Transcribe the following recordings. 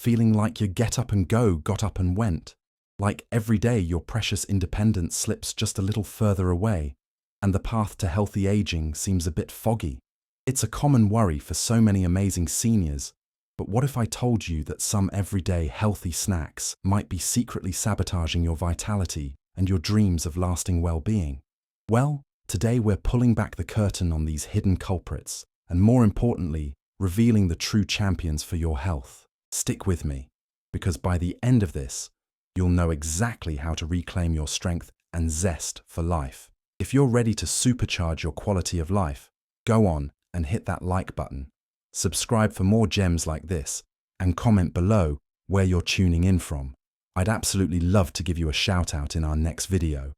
feeling like your get up and go got up and went, like every day your precious independence slips just a little further away, and the path to healthy aging seems a bit foggy. It's a common worry for so many amazing seniors, but what if I told you that some everyday healthy snacks might be secretly sabotaging your vitality and your dreams of lasting well-being? Well, today we're pulling back the curtain on these hidden culprits, and more importantly, revealing the true champions for your health. Stick with me, because by the end of this, you'll know exactly how to reclaim your strength and zest for life. If you're ready to supercharge your quality of life, go on and hit that like button. Subscribe for more gems like this, and comment below where you're tuning in from. I'd absolutely love to give you a shout out in our next video.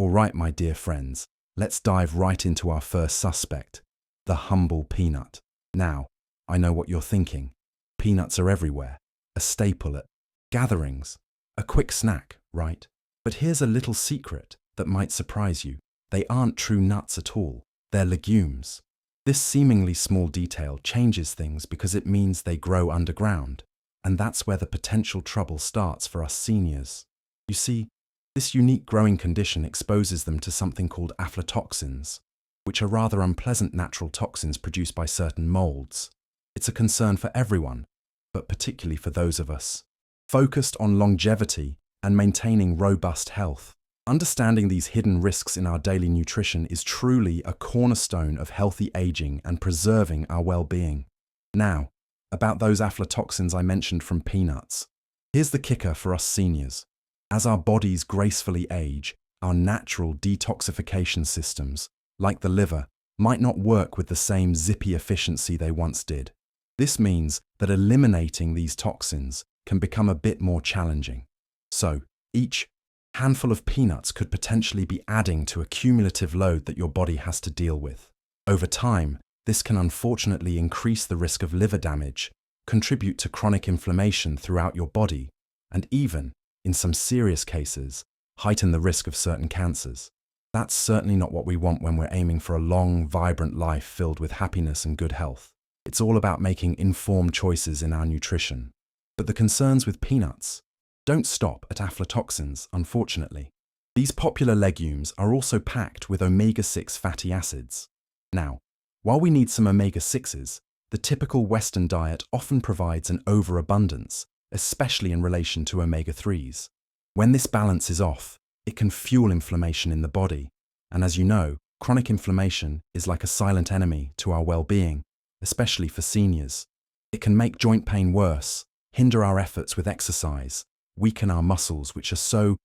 Alright, my dear friends, let's dive right into our first suspect, the humble peanut. Now, I know what you're thinking. Peanuts are everywhere, a staple at gatherings, a quick snack, right? But here's a little secret that might surprise you. They aren't true nuts at all, they're legumes. This seemingly small detail changes things because it means they grow underground, and that's where the potential trouble starts for us seniors. You see, this unique growing condition exposes them to something called aflatoxins, which are rather unpleasant natural toxins produced by certain molds. It's a concern for everyone, but particularly for those of us focused on longevity and maintaining robust health. Understanding these hidden risks in our daily nutrition is truly a cornerstone of healthy aging and preserving our well-being. Now, about those aflatoxins I mentioned from peanuts. Here's the kicker for us seniors. As our bodies gracefully age, our natural detoxification systems, like the liver, might not work with the same zippy efficiency they once did. This means that eliminating these toxins can become a bit more challenging. So, each handful of peanuts could potentially be adding to a cumulative load that your body has to deal with. Over time, this can unfortunately increase the risk of liver damage, contribute to chronic inflammation throughout your body, and even, in some serious cases, heighten the risk of certain cancers. That's certainly not what we want when we're aiming for a long, vibrant life filled with happiness and good health. It's all about making informed choices in our nutrition. But the concerns with peanuts don't stop at aflatoxins, unfortunately. These popular legumes are also packed with omega-6 fatty acids. Now, while we need some omega-6s, the typical Western diet often provides an overabundance, especially in relation to omega-3s. When this balance is off, it can fuel inflammation in the body. And as you know, chronic inflammation is like a silent enemy to our well-being, especially for seniors. It can make joint pain worse, hinder our efforts with exercise, weaken our muscles, which are so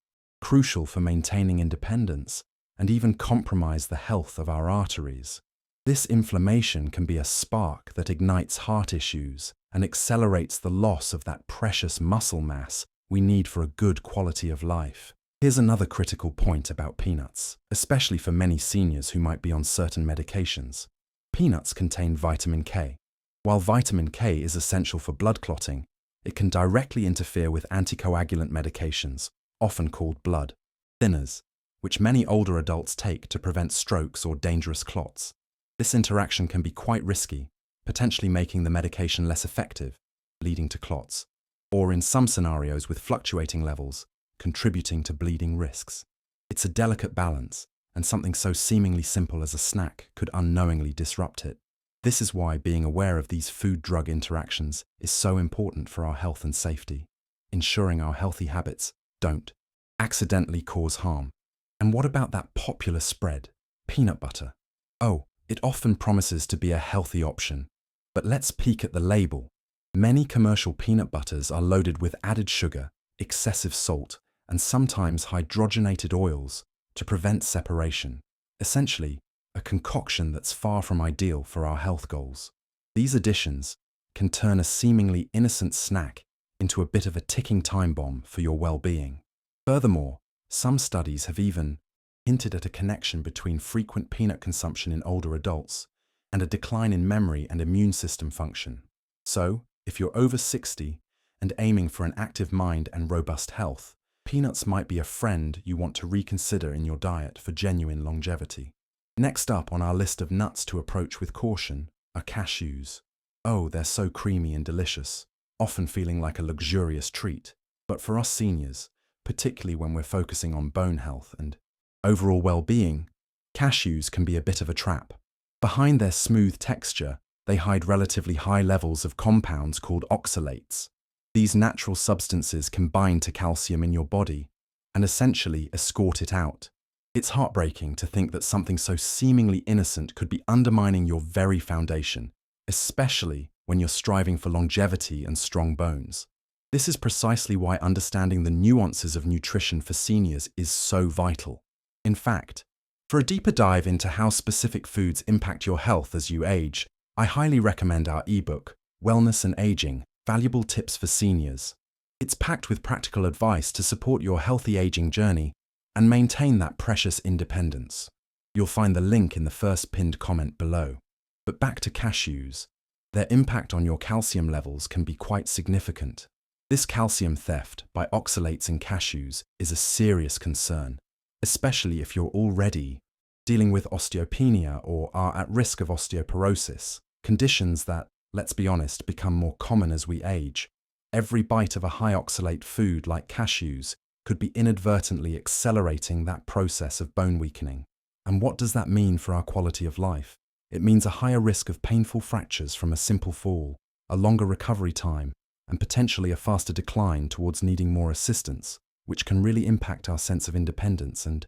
crucial for maintaining independence, and even compromise the health of our arteries. This inflammation can be a spark that ignites heart issues and accelerates the loss of that precious muscle mass we need for a good quality of life. Here's another critical point about peanuts, especially for many seniors who might be on certain medications. Peanuts contain vitamin K. While vitamin K is essential for blood clotting, it can directly interfere with anticoagulant medications, often called blood thinners, which many older adults take to prevent strokes or dangerous clots. This interaction can be quite risky, potentially making the medication less effective, leading to clots, or in some scenarios with fluctuating levels, contributing to bleeding risks. It's a delicate balance, and something so seemingly simple as a snack could unknowingly disrupt it. This is why being aware of these food-drug interactions is so important for our health and safety, ensuring our healthy habits don't accidentally cause harm. And what about that popular spread, peanut butter? Oh, it often promises to be a healthy option, but let's peek at the label. Many commercial peanut butters are loaded with added sugar, excessive salt, and sometimes hydrogenated oils to prevent separation. Essentially, a concoction that's far from ideal for our health goals. These additions can turn a seemingly innocent snack into a bit of a ticking time bomb for your well-being. Furthermore, some studies have even hinted at a connection between frequent peanut consumption in older adults and a decline in memory and immune system function. So, if you're over 60 and aiming for an active mind and robust health, peanuts might be a friend you want to reconsider in your diet for genuine longevity. Next up on our list of nuts to approach with caution are cashews. Oh, they're so creamy and delicious. often feeling like a luxurious treat. But for us seniors, particularly when we're focusing on bone health and overall well-being, cashews can be a bit of a trap. Behind their smooth texture, they hide relatively high levels of compounds called oxalates. These natural substances can bind to calcium in your body and essentially escort it out. It's heartbreaking to think that something so seemingly innocent could be undermining your very foundation, especially when you're striving for longevity and strong bones. This is precisely why understanding the nuances of nutrition for seniors is so vital. In fact, for a deeper dive into how specific foods impact your health as you age, I highly recommend our ebook, Wellness and Aging: Valuable Tips for Seniors. It's packed with practical advice to support your healthy aging journey and maintain that precious independence. You'll find the link in the first pinned comment below. But back to cashews. Their impact on your calcium levels can be quite significant. This calcium theft by oxalates in cashews is a serious concern, especially if you're already dealing with osteopenia or are at risk of osteoporosis, conditions that, let's be honest, become more common as we age. Every bite of a high oxalate food like cashews could be inadvertently accelerating that process of bone weakening. And what does that mean for our quality of life? It means a higher risk of painful fractures from a simple fall, a longer recovery time, and potentially a faster decline towards needing more assistance, which can really impact our sense of independence and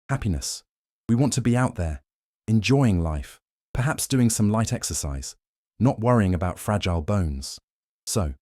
happiness. We want to be out there, enjoying life, perhaps doing some light exercise, not worrying about fragile bones. So,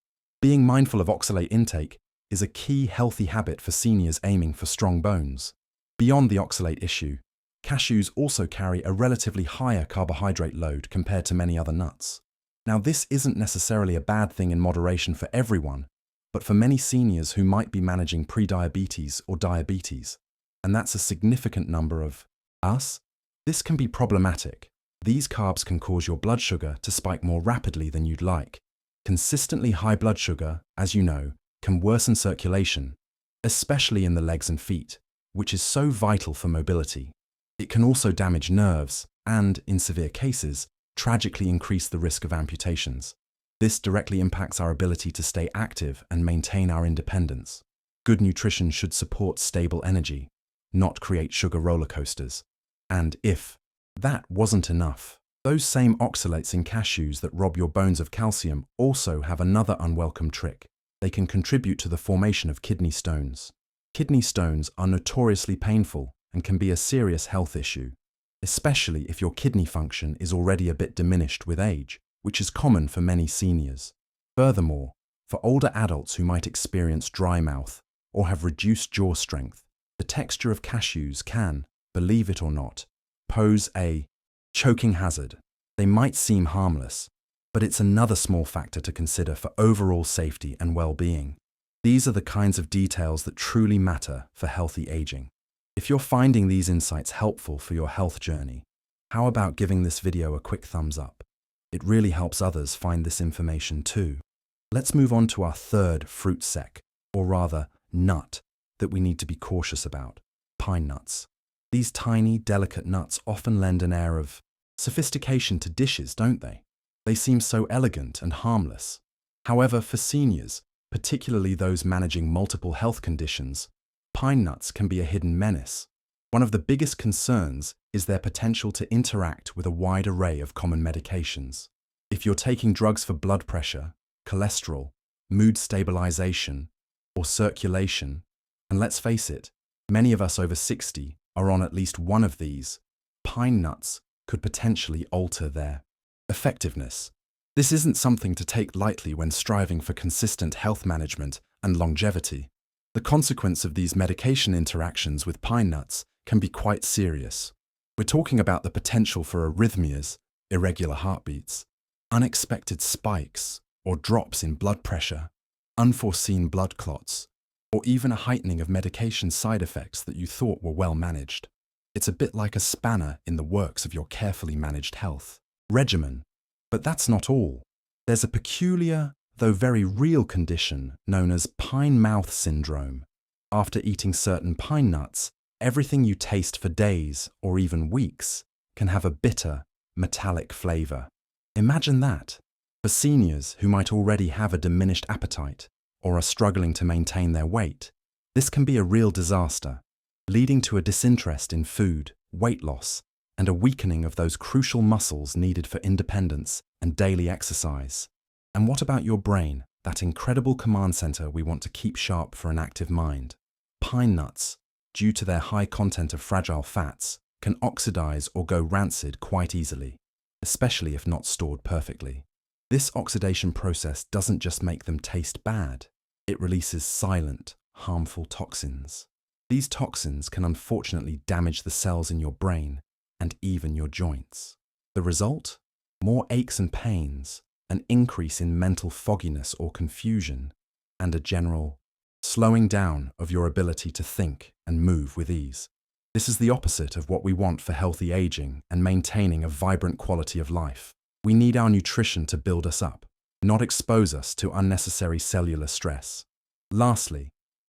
being mindful of oxalate intake is a key healthy habit for seniors aiming for strong bones. Beyond the oxalate issue, cashews also carry a relatively higher carbohydrate load compared to many other nuts. Now, this isn't necessarily a bad thing in moderation for everyone, but for many seniors who might be managing prediabetes or diabetes, and that's a significant number of us, this can be problematic. These carbs can cause your blood sugar to spike more rapidly than you'd like. Consistently high blood sugar, as you know, can worsen circulation, especially in the legs and feet, which is so vital for mobility. It can also damage nerves and, in severe cases, tragically increase the risk of amputations. This directly impacts our ability to stay active and maintain our independence. Good nutrition should support stable energy, not create sugar roller coasters. And if that wasn't enough, those same oxalates in cashews that rob your bones of calcium also have another unwelcome trick. They can contribute to the formation of kidney stones. Kidney stones are notoriously painful and can be a serious health issue, especially if your kidney function is already a bit diminished with age, which is common for many seniors. Furthermore, for older adults who might experience dry mouth or have reduced jaw strength, the texture of cashews can, believe it or not, pose a choking hazard. They might seem harmless, but it's another small factor to consider for overall safety and well-being. These are the kinds of details that truly matter for healthy aging. If you're finding these insights helpful for your health journey, how about giving this video a quick thumbs up? It really helps others find this information too. Let's move on to our third fruit sec, or rather nut, that we need to be cautious about: pine nuts. These tiny, delicate nuts often lend an air of sophistication to dishes, don't they? They seem so elegant and harmless. However, for seniors, particularly those managing multiple health conditions, pine nuts can be a hidden menace. One of the biggest concerns is their potential to interact with a wide array of common medications. If you're taking drugs for blood pressure, cholesterol, mood stabilization, or circulation, and let's face it, many of us over 60 are on at least one of these, pine nuts could potentially alter their effectiveness. This isn't something to take lightly when striving for consistent health management and longevity. The consequence of these medication interactions with pine nuts can be quite serious. We're talking about the potential for arrhythmias, irregular heartbeats, unexpected spikes or drops in blood pressure, unforeseen blood clots, or even a heightening of medication side effects that you thought were well managed. It's a bit like a spanner in the works of your carefully managed health regimen. But that's not all. There's a peculiar, though very real condition known as pine mouth syndrome. After eating certain pine nuts, everything you taste for days or even weeks can have a bitter, metallic flavor. Imagine that. For seniors who might already have a diminished appetite or are struggling to maintain their weight, this can be a real disaster, leading to a disinterest in food, weight loss, and a weakening of those crucial muscles needed for independence and daily exercise. And what about your brain, that incredible command center we want to keep sharp for an active mind? Pine nuts, due to their high content of fragile fats, can oxidize or go rancid quite easily, especially if not stored perfectly. This oxidation process doesn't just make them taste bad, it releases silent, harmful toxins. These toxins can unfortunately damage the cells in your brain and even your joints. The result? More aches and pains, an increase in mental fogginess or confusion, and a general slowing down of your ability to think and move with ease. This is the opposite of what we want for healthy aging and maintaining a vibrant quality of life. We need our nutrition to build us up, not expose us to unnecessary cellular stress. Lastly,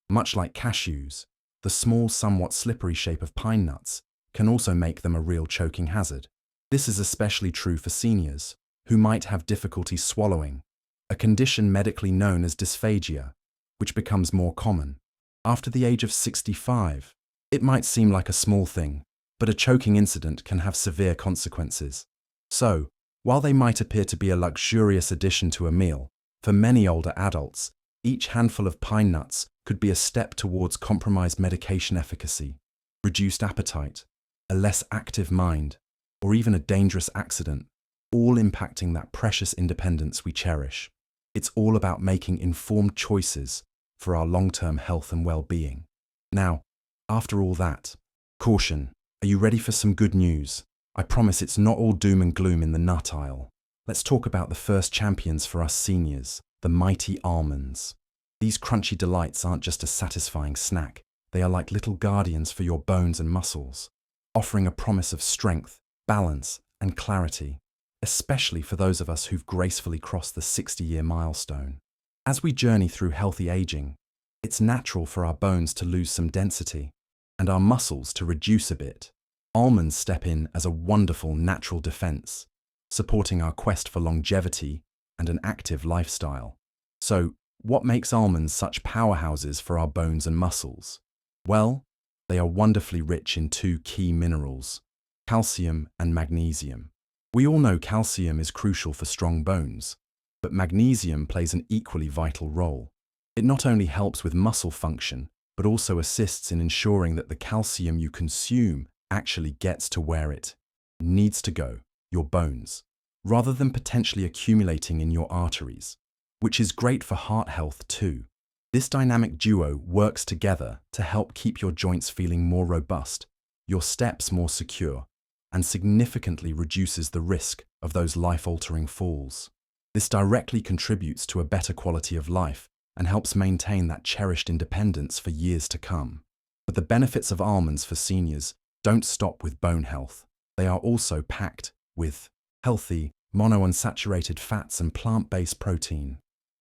much like cashews, the small, somewhat slippery shape of pine nuts can also make them a real choking hazard. This is especially true for seniors who might have difficulty swallowing, a condition medically known as dysphagia, which becomes more common. After the age of 65, it might seem like a small thing, but a choking incident can have severe consequences. So, while they might appear to be a luxurious addition to a meal, for many older adults, each handful of pine nuts could be a step towards compromised medication efficacy, reduced appetite, a less active mind, or even a dangerous accident, all impacting that precious independence we cherish. It's all about making informed choices for our long-term health and well-being. Now, after all that, caution, are you ready for some good news? I promise it's not all doom and gloom in the nut aisle. Let's talk about the first champions for us seniors, the mighty almonds. These crunchy delights aren't just a satisfying snack, they are like little guardians for your bones and muscles, offering a promise of strength, balance, and clarity, especially for those of us who've gracefully crossed the 60-year milestone. As we journey through healthy aging, it's natural for our bones to lose some density and our muscles to reduce a bit. Almonds step in as a wonderful natural defense, supporting our quest for longevity and an active lifestyle. So, what makes almonds such powerhouses for our bones and muscles? Well, they are wonderfully rich in two key minerals, calcium and magnesium. We all know calcium is crucial for strong bones, but magnesium plays an equally vital role. It not only helps with muscle function, but also assists in ensuring that the calcium you consume actually gets to where it needs to go, your bones, rather than potentially accumulating in your arteries, which is great for heart health too. This dynamic duo works together to help keep your joints feeling more robust, your steps more secure, and significantly reduces the risk of those life-altering falls. This directly contributes to a better quality of life and helps maintain that cherished independence for years to come. But the benefits of almonds for seniors don't stop with bone health. They are also packed with healthy, monounsaturated fats and plant-based protein.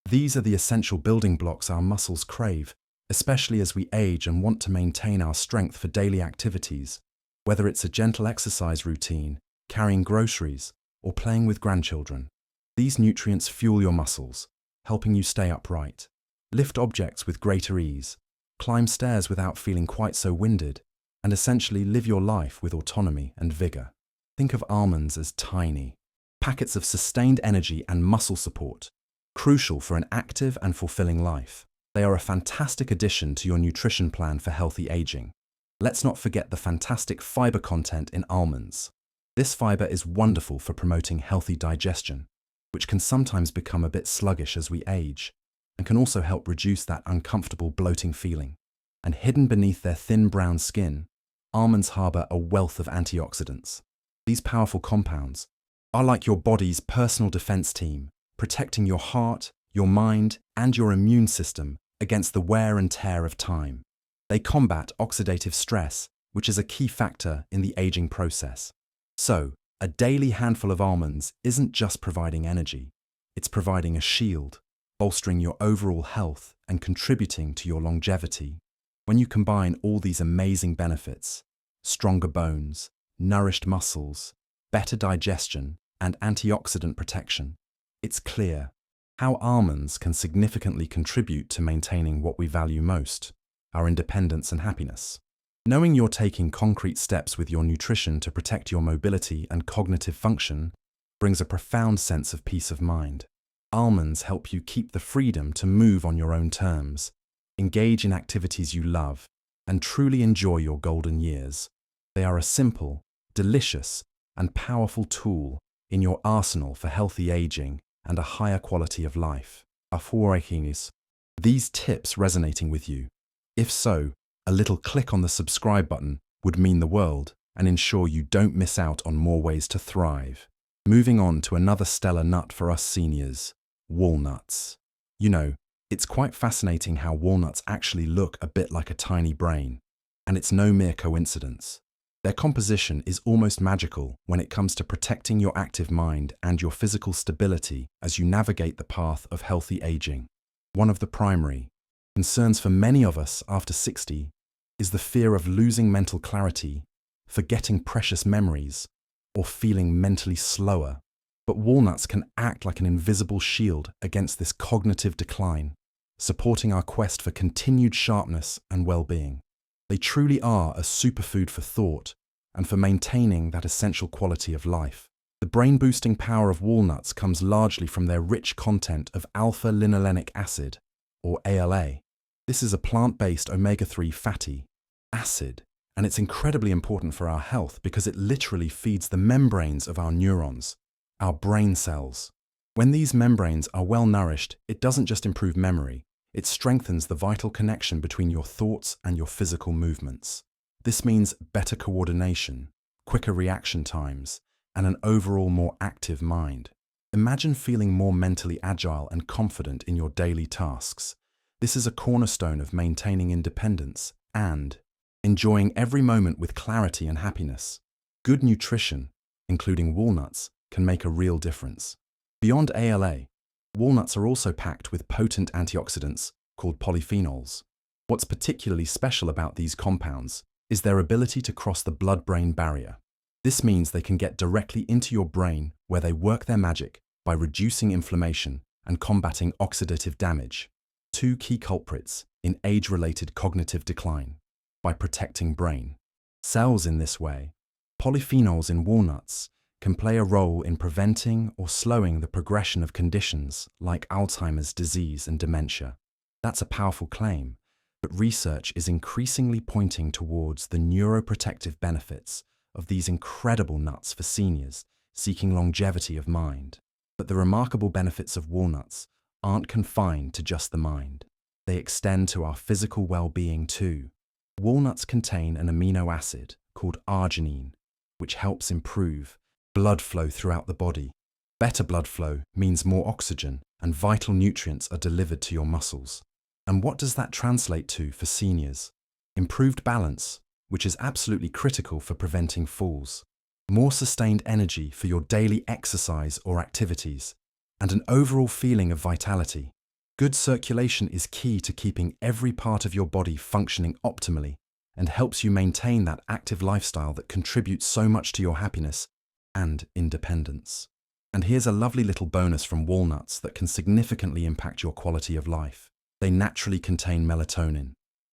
These are the essential building blocks our muscles crave, especially as we age and want to maintain our strength for daily activities, whether it's a gentle exercise routine, carrying groceries, or playing with grandchildren. These nutrients fuel your muscles, helping you stay upright, lift objects with greater ease, climb stairs without feeling quite so winded, and essentially live your life with autonomy and vigor. Think of almonds as tiny packets of sustained energy and muscle support, crucial for an active and fulfilling life. They are a fantastic addition to your nutrition plan for healthy aging. Let's not forget the fantastic fiber content in almonds. This fiber is wonderful for promoting healthy digestion, which can sometimes become a bit sluggish as we age, and can also help reduce that uncomfortable bloating feeling. And hidden beneath their thin brown skin, almonds harbor a wealth of antioxidants. These powerful compounds are like your body's personal defense team, protecting your heart, your mind, and your immune system against the wear and tear of time. They combat oxidative stress, which is a key factor in the aging process. So, a daily handful of almonds isn't just providing energy, it's providing a shield, bolstering your overall health and contributing to your longevity. When you combine all these amazing benefits, stronger bones, nourished muscles, better digestion, and antioxidant protection, It's clear how almonds can significantly contribute to maintaining what we value most, our independence and happiness. Knowing you're taking concrete steps with your nutrition to protect your mobility and cognitive function brings a profound sense of peace of mind. Almonds help you keep the freedom to move on your own terms, engage in activities you love, and truly enjoy your golden years. They are a simple, delicious, and powerful tool in your arsenal for healthy aging and a higher quality of life. Are these tips resonating with you? If so, a little click on the subscribe button would mean the world and ensure you don't miss out on more ways to thrive. Moving on to another stellar nut for us seniors, walnuts. You know, it's quite fascinating how walnuts actually look a bit like a tiny brain, and it's no mere coincidence. Their composition is almost magical when it comes to protecting your active mind and your physical stability as you navigate the path of healthy aging. One of the primary concerns for many of us after 60 is the fear of losing mental clarity, forgetting precious memories, or feeling mentally slower. But walnuts can act like an invisible shield against this cognitive decline, supporting our quest for continued sharpness and well-being. They truly are a superfood for thought and for maintaining that essential quality of life. The brain-boosting power of walnuts comes largely from their rich content of alpha-linolenic acid, or ALA. This is a plant-based omega-3 fatty acid, and it's incredibly important for our health because it literally feeds the membranes of our neurons, our brain cells. When these membranes are well nourished, it doesn't just improve memory, it strengthens the vital connection between your thoughts and your physical movements. This means better coordination, quicker reaction times, and an overall more active mind. Imagine feeling more mentally agile and confident in your daily tasks. This is a cornerstone of maintaining independence and enjoying every moment with clarity and happiness. Good nutrition, including walnuts, can make a real difference. Beyond ALA, walnuts are also packed with potent antioxidants called polyphenols. What's particularly special about these compounds is their ability to cross the blood-brain barrier. This means they can get directly into your brain where they work their magic by reducing inflammation and combating oxidative damage, two key culprits in age-related cognitive decline. By protecting brain cells in this way, polyphenols in walnuts can play a role in preventing or slowing the progression of conditions like Alzheimer's disease and dementia. That's a powerful claim, but research is increasingly pointing towards the neuroprotective benefits of these incredible nuts for seniors seeking longevity of mind. But the remarkable benefits of walnuts aren't confined to just the mind. They extend to our physical well-being too. Walnuts contain an amino acid called arginine, which helps improve blood flow throughout the body. Better blood flow means more oxygen and vital nutrients are delivered to your muscles. And what does that translate to for seniors? Improved balance, which is absolutely critical for preventing falls. More sustained energy for your daily exercise or activities, and an overall feeling of vitality. Good circulation is key to keeping every part of your body functioning optimally and helps you maintain that active lifestyle that contributes so much to your happiness and independence. And here's a lovely little bonus from walnuts that can significantly impact your quality of life. They naturally contain melatonin.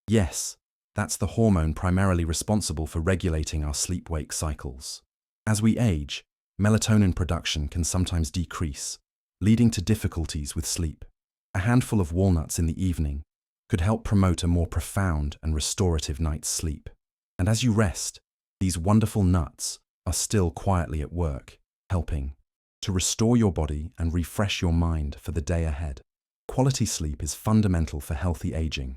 Yes, that's the hormone primarily responsible for regulating our sleep-wake cycles. As we age, melatonin production can sometimes decrease, leading to difficulties with sleep. A handful of walnuts in the evening could help promote a more profound and restorative night's sleep. And as you rest, these wonderful nuts are still quietly at work, helping to restore your body and refresh your mind for the day ahead. Quality sleep is fundamental for healthy aging,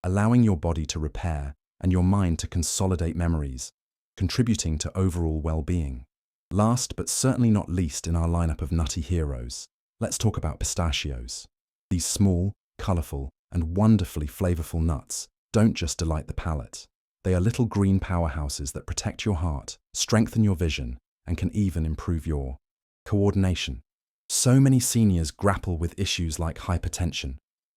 allowing your body to repair and your mind to consolidate memories, contributing to overall well-being. Last but certainly not least in our lineup of nutty heroes, let's talk about pistachios. These small, colourful, and wonderfully flavourful nuts don't just delight the palate. They are little green powerhouses that protect your heart, strengthen your vision, and can even improve your coordination. So many seniors grapple with issues like hypertension,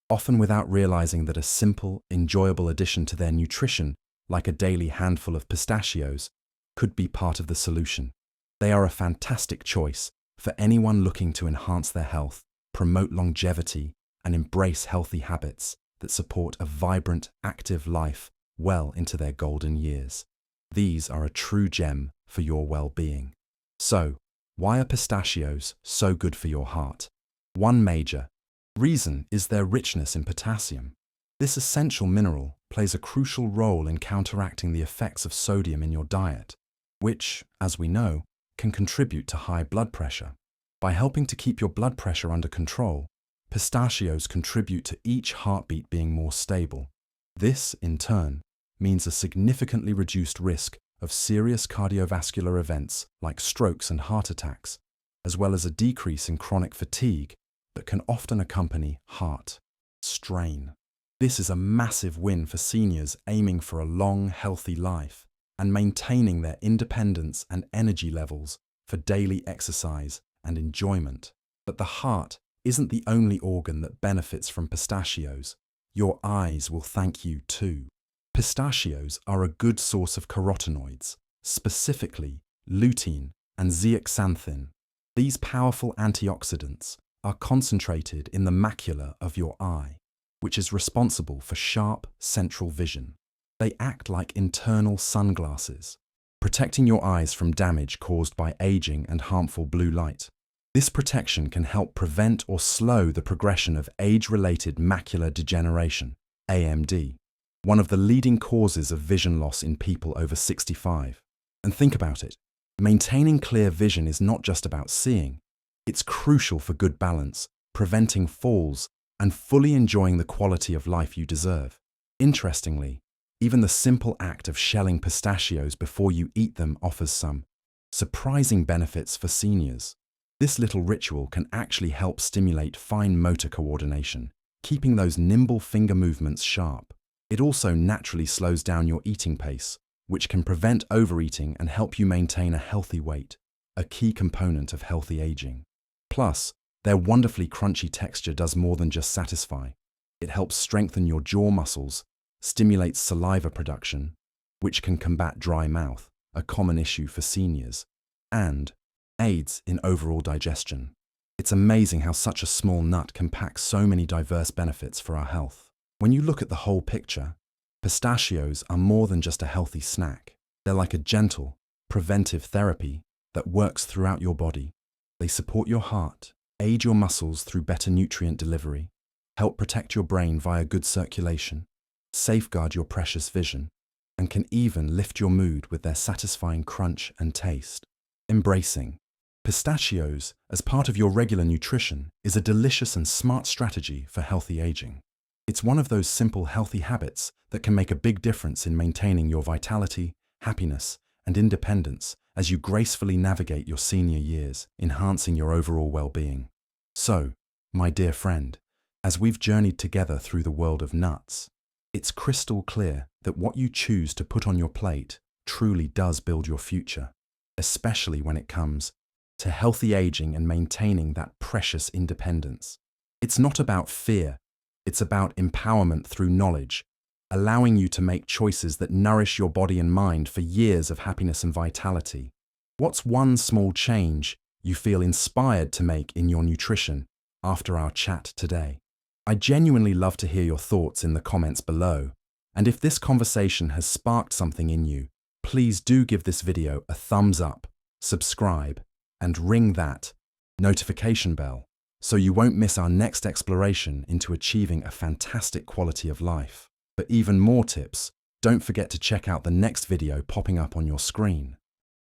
often without realising that a simple, enjoyable addition to their nutrition, like a daily handful of pistachios, could be part of the solution. They are a fantastic choice for anyone looking to enhance their health, promote longevity, and embrace healthy habits that support a vibrant, active life well into their golden years. These are a true gem for your well-being. So, why are pistachios so good for your heart? One major reason is their richness in potassium. This essential mineral plays a crucial role in counteracting the effects of sodium in your diet, which, as we know, can contribute to high blood pressure. By helping to keep your blood pressure under control, pistachios contribute to each heartbeat being more stable. This, in turn, means a significantly reduced risk of serious cardiovascular events like strokes and heart attacks, as well as a decrease in chronic fatigue that can often accompany heart strain. This is a massive win for seniors aiming for a long, healthy life and maintaining their independence and energy levels for daily exercise and enjoyment. But the heart isn't the only organ that benefits from pistachios. Your eyes will thank you too. Pistachios are a good source of carotenoids, specifically lutein and zeaxanthin. These powerful antioxidants are concentrated in the macula of your eye, which is responsible for sharp central vision. They act like internal sunglasses, protecting your eyes from damage caused by aging and harmful blue light. This protection can help prevent or slow the progression of age-related macular degeneration, AMD, one of the leading causes of vision loss in people over 65. And think about it, maintaining clear vision is not just about seeing. It's crucial for good balance, preventing falls, and fully enjoying the quality of life you deserve. Interestingly, even the simple act of shelling pistachios before you eat them offers some surprising benefits for seniors. This little ritual can actually help stimulate fine motor coordination, keeping those nimble finger movements sharp. It also naturally slows down your eating pace, which can prevent overeating and help you maintain a healthy weight, a key component of healthy aging. Plus, their wonderfully crunchy texture does more than just satisfy. It helps strengthen your jaw muscles, stimulates saliva production, which can combat dry mouth, a common issue for seniors, and aids in overall digestion. It's amazing how such a small nut can pack so many diverse benefits for our health. When you look at the whole picture, pistachios are more than just a healthy snack. They're like a gentle, preventive therapy that works throughout your body. They support your heart, aid your muscles through better nutrient delivery, help protect your brain via good circulation, safeguard your precious vision, and can even lift your mood with their satisfying crunch and taste. Embracing pistachios as part of your regular nutrition is a delicious and smart strategy for healthy aging. It's one of those simple healthy habits that can make a big difference in maintaining your vitality, happiness, and independence as you gracefully navigate your senior years, enhancing your overall well-being. So, my dear friend, as we've journeyed together through the world of nuts, it's crystal clear that what you choose to put on your plate truly does build your future, especially when it comes to healthy aging and maintaining that precious independence. It's not about fear, it's about empowerment through knowledge, allowing you to make choices that nourish your body and mind for years of happiness and vitality. What's one small change you feel inspired to make in your nutrition after our chat today? I genuinely love to hear your thoughts in the comments below, and if this conversation has sparked something in you, please do give this video a thumbs up, subscribe, and ring that notification bell so you won't miss our next exploration into achieving a fantastic quality of life. For even more tips, don't forget to check out the next video popping up on your screen.